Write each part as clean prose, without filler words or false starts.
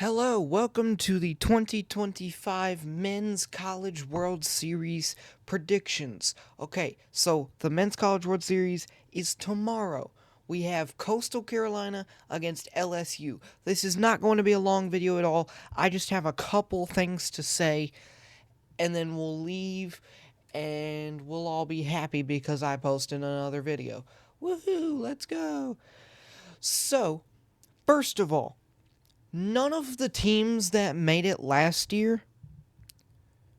Hello, welcome to the 2025 Men's College World Series predictions. Okay, so the Men's College World Series is tomorrow. We have Coastal Carolina against LSU. This is not going to be a long video at all. I just have a couple things to say, and then we'll leave, and we'll all be happy because I posted another video. Woohoo, let's go. So, first of all, none of the teams that made it last year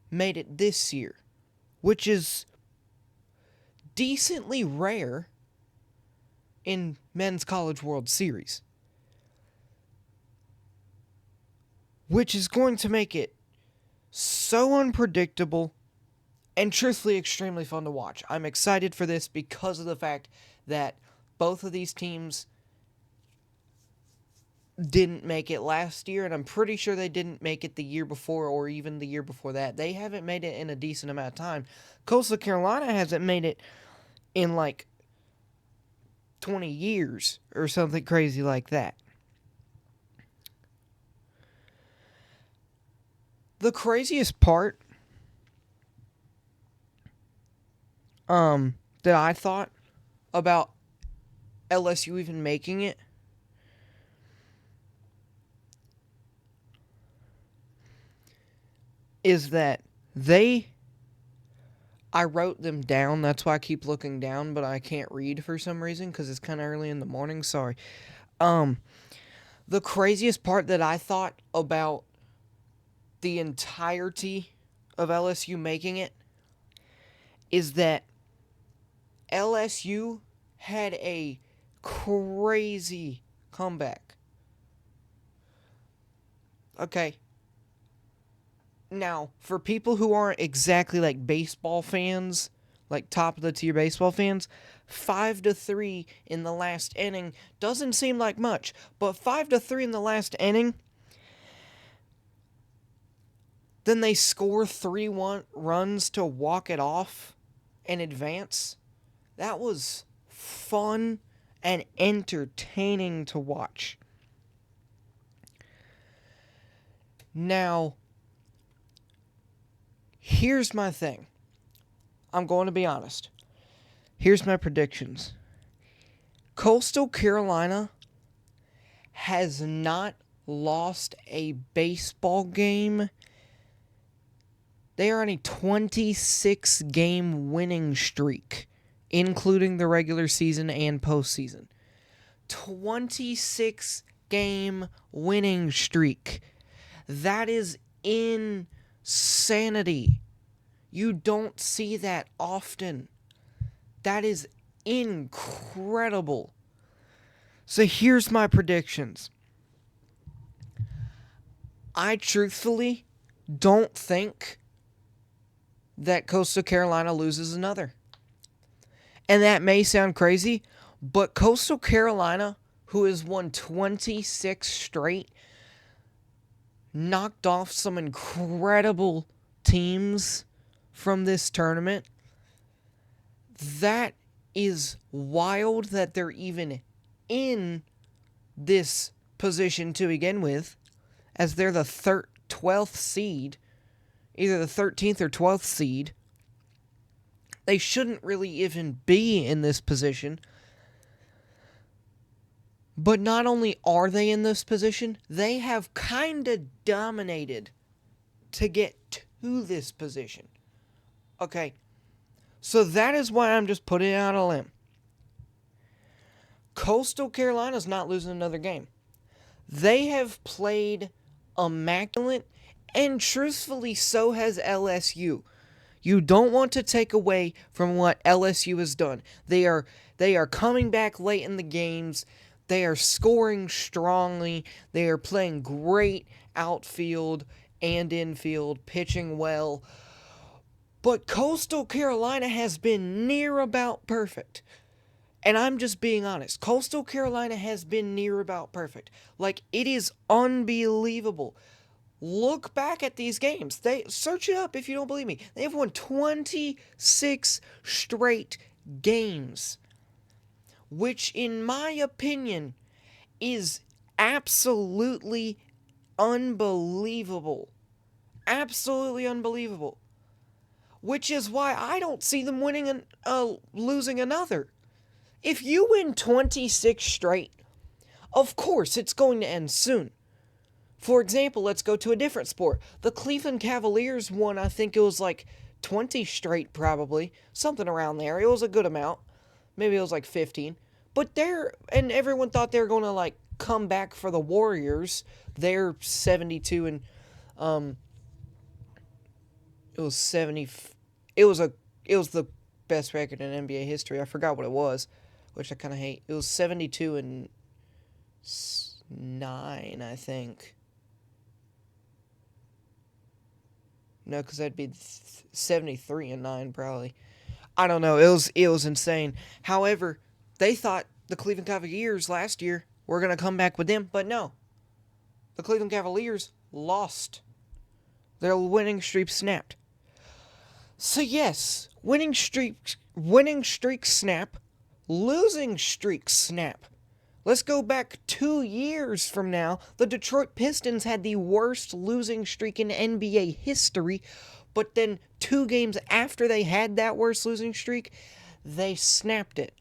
made it this year, which is decently rare in Men's College World Series, which is going to make it so unpredictable and truthfully extremely fun to watch. I'm excited for this because of the fact that both of these teams didn't make it last year, and I'm pretty sure they didn't make it the year before or even the year before that. They haven't made it in a decent amount of time. Coastal Carolina hasn't made it in like 20 years or something crazy like that. The craziest part that I thought about LSU even making it is that I wrote them down. That's why I keep looking down, but I can't read for some reason because it's kind of early in the morning. Sorry. The craziest part that I thought about the entirety of LSU making it is that LSU had a crazy comeback. Okay. Now, for people who aren't exactly like baseball fans, like top of the tier baseball fans, 5-3 in the last inning doesn't seem like much, but 5-3 in the last inning, then they score 3 runs to walk it off and advance. That was fun and entertaining to watch. Now, here's my thing. I'm going to be honest. Here's my predictions. Coastal Carolina has not lost a baseball game. They are on a 26-game winning streak, including the regular season and postseason. 26-game winning streak. That is insanity. You don't see that often. That is incredible. So here's my predictions. I truthfully don't think that Coastal Carolina loses another. And that may sound crazy, but Coastal Carolina, who has won 26 straight, knocked off some incredible teams from this tournament. That is wild that they're even in this position to begin with, as they're the 12th seed, either the 13th or 12th seed. They shouldn't really even be in this position. But not only are they in this position, they have kind of dominated to get to this position. Okay, so that is why I'm just putting out a limb. Coastal Carolina's not losing another game. They have played immaculate, and truthfully, so has LSU. You don't want to take away from what LSU has done. They are coming back late in the games. They are scoring strongly. They are playing great outfield and infield, pitching well. But Coastal Carolina has been near about perfect. And I'm just being honest. Coastal Carolina has been near about perfect. Like, it is unbelievable. Look back at these games. They search it up if you don't believe me. They have won 26 straight games, which in my opinion is absolutely unbelievable. Absolutely unbelievable. Which is why I don't see them losing another. If you win 26 straight, of course it's going to end soon. For example, let's go to a different sport. The Cleveland Cavaliers won, I think it was like 20 straight, probably. Something around there. It was a good amount. Maybe it was like 15. But and everyone thought they were going to like come back for the Warriors. They're 72 and, it was 70. It was the best record in NBA history. I forgot what it was, which I kind of hate. It was 72 and 9, I think. No, because that'd be 73 and 9 probably. I don't know. It was insane. However, they thought the Cleveland Cavaliers last year were gonna come back with them, but no. The Cleveland Cavaliers lost. Their winning streak snapped. So yes, winning streaks snap, losing streaks snap. Let's go back 2 years from now. The Detroit Pistons had the worst losing streak in NBA history, but then 2 games after they had that worst losing streak, they snapped it.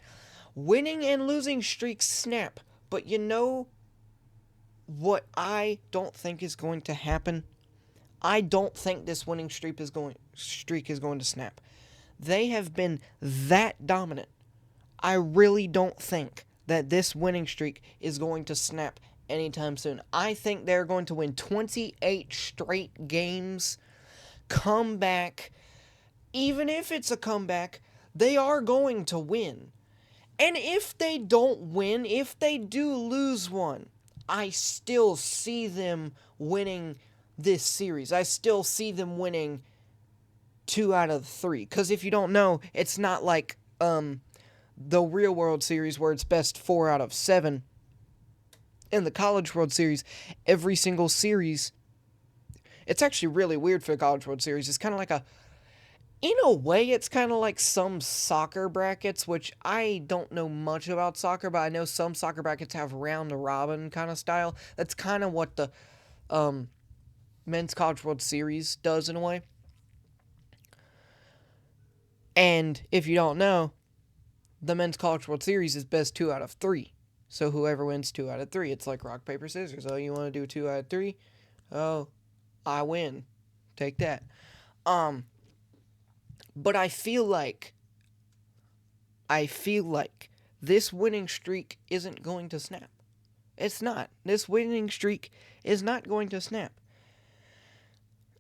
Winning and losing streaks snap, but you know what I don't think is going to happen? I don't think this winning streak is going to snap. They have been that dominant. I really don't think that this winning streak is going to snap anytime soon. I think they're going to win 28 straight games, come back. Even if it's a comeback, they are going to win. And if they don't win, if they do lose one, I still see them winning this series. I still see them winning 2 out of 3. Because if you don't know, it's not like the real World Series where it's best 4 out of 7. In the College World Series, every single series, it's actually really weird for the College World Series. It's kind of like in a way, it's kind of like some soccer brackets, which I don't know much about soccer, but I know some soccer brackets have round-the-robin kind of style. That's kind of what the Men's College World Series does in a way. And if you don't know, the Men's College World Series is best 2 out of 3. So whoever wins 2 out of 3, it's like rock, paper, scissors. Oh, you want to do 2 out of 3? Oh, I win. Take that. But I feel like this winning streak isn't going to snap. It's not. This winning streak is not going to snap.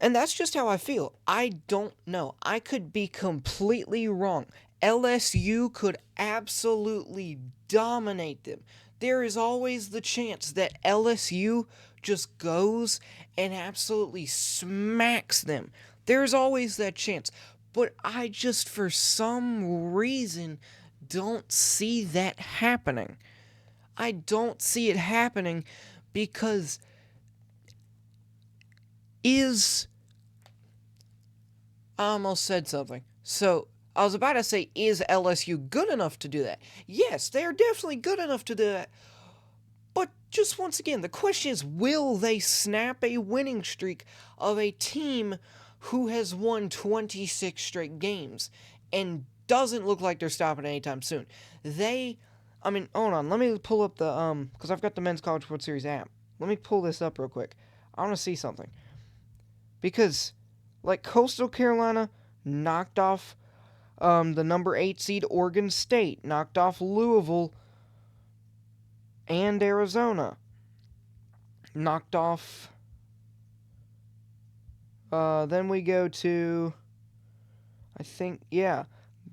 And that's just how I feel. I don't know. I could be completely wrong. LSU could absolutely dominate them. There is always the chance that LSU just goes and absolutely smacks them. There's always that chance. But I just, for some reason, don't see that happening. I don't see it happening because I almost said something. So, I was about to say, is LSU good enough to do that? Yes, they are definitely good enough to do that. But just once again, the question is, will they snap a winning streak of a team who has won 26 straight games and doesn't look like they're stopping anytime soon? Hold on, let me pull up the, because I've got the Men's College World Series app. Let me pull this up real quick. I want to see something. Because, like, Coastal Carolina knocked off the number 8 seed Oregon State, knocked off Louisville and Arizona, knocked off, then we go to,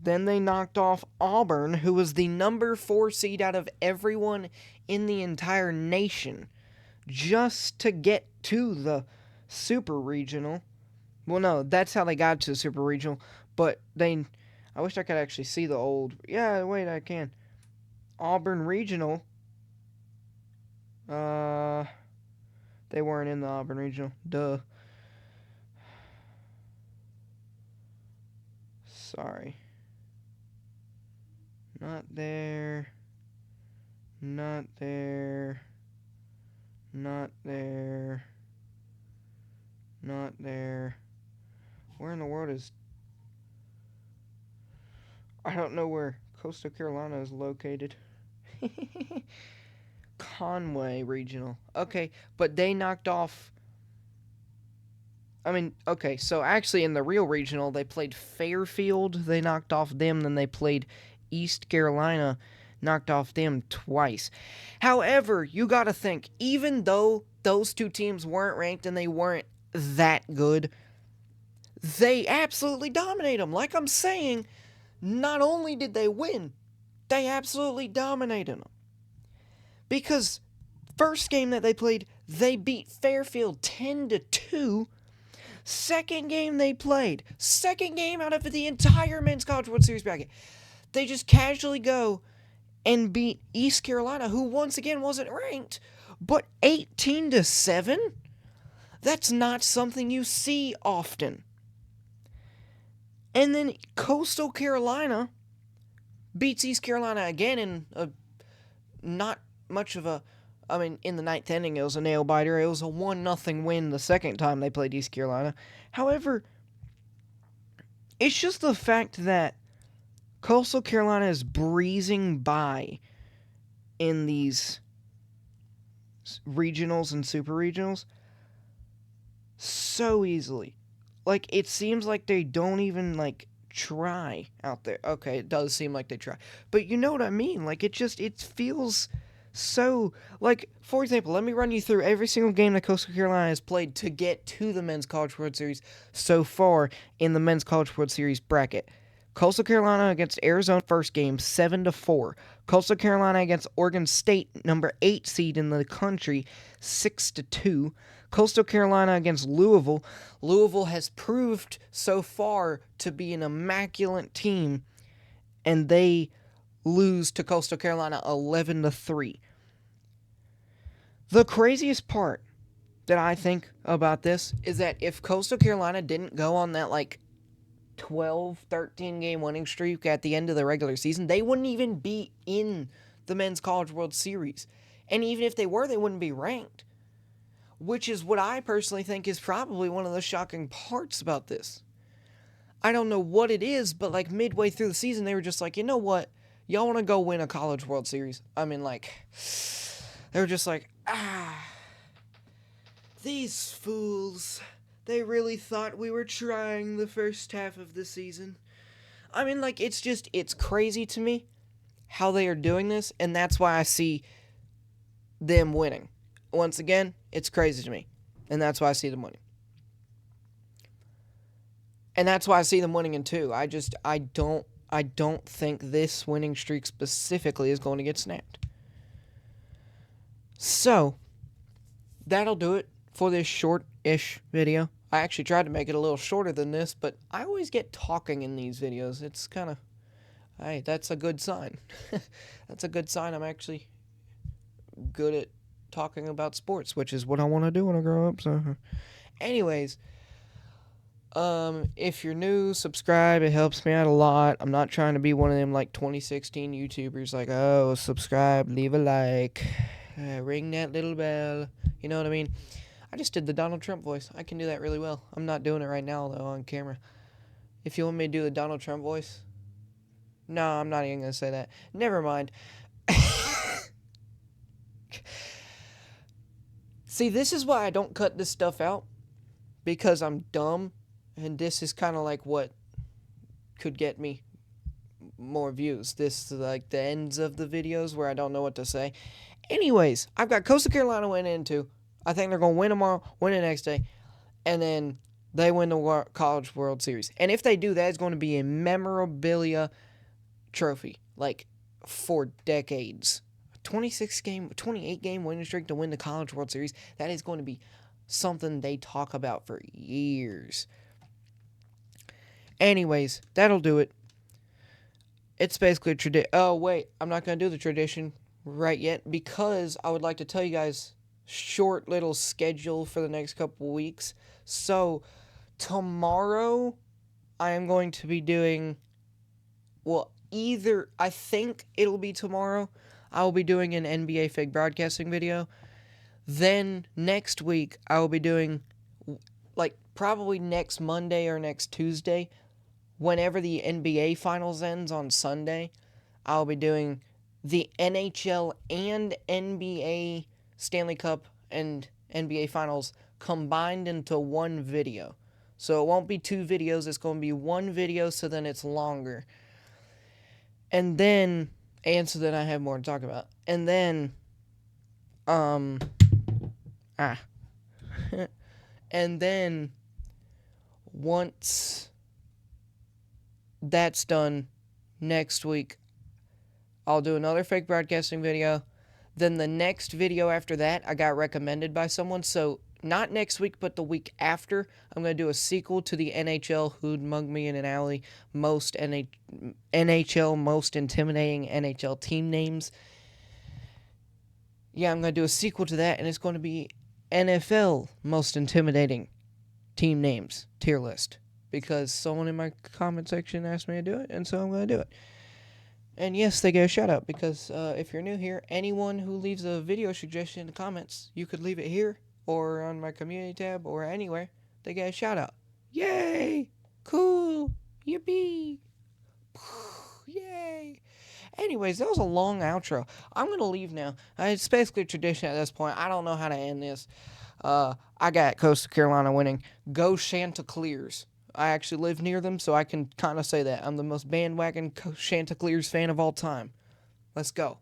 then they knocked off Auburn, who was the number 4 seed out of everyone in the entire nation, just to get to the Super Regional. Well, no, that's how they got to the Super Regional, but I wish I could actually see the old, I can. Auburn Regional, they weren't in the Auburn Regional, duh. Sorry. Not there. Not there. Not there. Not there. Where in the world is... I don't know where Coastal Carolina is located. Conway Regional. Okay, but they knocked off... okay, so actually in the real regional, they played Fairfield. They knocked off them. Then they played East Carolina. Knocked off them twice. However, you gotta think, even though those two teams weren't ranked and they weren't that good, they absolutely dominate them. Like I'm saying, not only did they win, they absolutely dominated them. Because first game that they played, they beat Fairfield 10-2. Second game they played, second game out of the entire Men's College World Series bracket, they just casually go and beat East Carolina, who once again wasn't ranked, but 18-7? That's not something you see often. And then Coastal Carolina beats East Carolina again in a not much of a... in the ninth inning, it was a nail-biter. It was a 1-0 win the second time they played East Carolina. However, it's just the fact that Coastal Carolina is breezing by in these regionals and super regionals so easily. Like, it seems like they don't even, try out there. Okay, it does seem like they try. But you know what I mean? Like, it feels... So, for example, let me run you through every single game that Coastal Carolina has played to get to the Men's College World Series so far in the Men's College World Series bracket. Coastal Carolina against Arizona, first game, 7-4. Coastal Carolina against Oregon State, number 8 seed in the country, 6-2. Coastal Carolina against Louisville. Louisville has proved so far to be an immaculate team, and they lose to Coastal Carolina 11-3. The craziest part that I think about this is that if Coastal Carolina didn't go on that 12, 13 game winning streak at the end of the regular season, they wouldn't even be in the Men's College World Series. And even if they were, they wouldn't be ranked. Which is what I personally think is probably one of the shocking parts about this. I don't know what it is, but midway through the season, they were just like, you know what? Y'all want to go win a College World Series? They were just like, these fools. They really thought we were trying the first half of the season. It's crazy to me how they are doing this, and that's why I see them winning. Once again, it's crazy to me, and that's why I see them winning. And that's why I see them winning in 2. I don't think this winning streak specifically is going to get snapped. So, that'll do it for this short-ish video. I actually tried to make it a little shorter than this, but I always get talking in these videos. It's kind of... Hey, that's a good sign. That's a good sign I'm actually good at talking about sports, which is what I want to do when I grow up. So, anyways... if you're new, subscribe. It helps me out a lot. I'm not trying to be one of them 2016 YouTubers oh, subscribe, leave a like, ring that little bell. You know what I mean? I just did the Donald Trump voice. I can do that really well. I'm not doing it right now, though, on camera. If you want me to do the Donald Trump voice... No, I'm not even going to say that. Never mind. See, this is why I don't cut this stuff out. Because I'm dumb. And this is kind of what could get me more views. This is the ends of the videos where I don't know what to say. Anyways, I've got Coastal Carolina winning in 2. I think they're going to win tomorrow, win the next day. And then they win the College World Series. And if they do, that is going to be a memorabilia trophy. For decades. 28 game winning streak to win the College World Series. That is going to be something they talk about for years. Anyways, that'll do it. It's basically a tradition. Oh, wait. I'm not going to do the tradition right yet because I would like to tell you guys short little schedule for the next couple weeks. So, tomorrow I am going to be doing... I think it'll be tomorrow. I will be doing an NBA fake broadcasting video. Then, next week, I will be doing like probably next Monday or next Tuesday, whenever the NBA Finals ends on Sunday, I'll be doing the NHL and NBA Stanley Cup and NBA Finals combined into one video. So it won't be two videos, it's going to be one video, so then it's longer. And then, so then I have more to talk about. And then, um, ah. And then, once that's done, next week, I'll do another fake broadcasting video. Then the next video after that, I got recommended by someone. So not next week, but the week after, I'm going to do a sequel to the NHL Who'd Mug Me in an Alley NHL most intimidating NHL team names. Yeah, I'm going to do a sequel to that, and it's going to be NFL most intimidating team names tier list. Because someone in my comment section asked me to do it, and so I'm going to do it. And yes, they get a shout out because if you're new here, anyone who leaves a video suggestion in the comments, you could leave it here or on my community tab or anywhere. They get a shout out. Yay! Cool! Yippee! Yay! Anyways, that was a long outro. I'm going to leave now. It's basically a tradition at this point. I don't know how to end this. I got Coastal Carolina winning. Go Chanticleers. I actually live near them, so I can kind of say that. I'm the most bandwagon Chanticleers fan of all time. Let's go.